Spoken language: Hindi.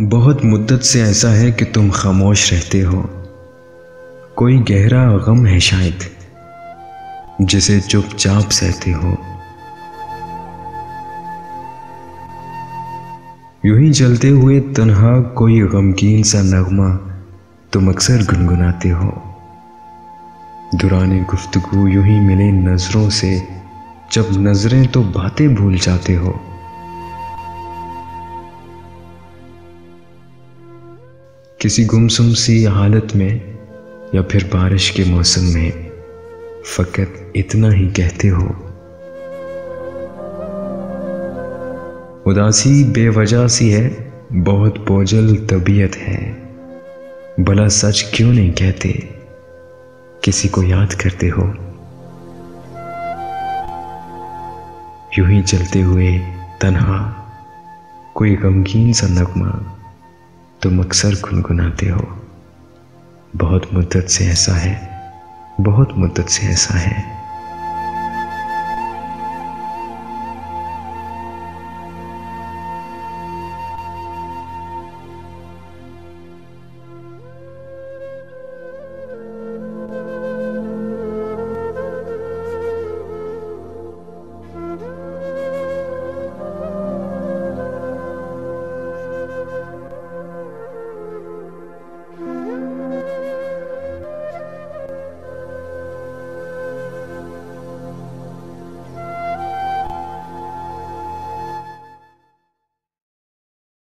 बहुत मुद्दत से ऐसा है कि तुम खामोश रहते हो। कोई गहरा गम है शायद जिसे चुपचाप सहते हो। यूं ही चलते हुए तन्हा कोई गमगीन सा नगमा तुम अक्सर गुनगुनाते हो। दुराने गुफ्तगू यूं ही मिले नजरों से, जब नजरें तो बातें भूल जाते हो। किसी गुमसुम सी हालत में या फिर बारिश के मौसम में फकत इतना ही कहते हो। उदासी बेवजह सी है, बहुत बोझल तबीयत है। भला सच क्यों नहीं कहते, किसी को याद करते हो। यूं ही चलते हुए तन्हा कोई गमगीन सा नगमा तुम अक्सर गुनगुनाते हो। बहुत मुद्दत से ऐसा है, बहुत मुद्दत से ऐसा है।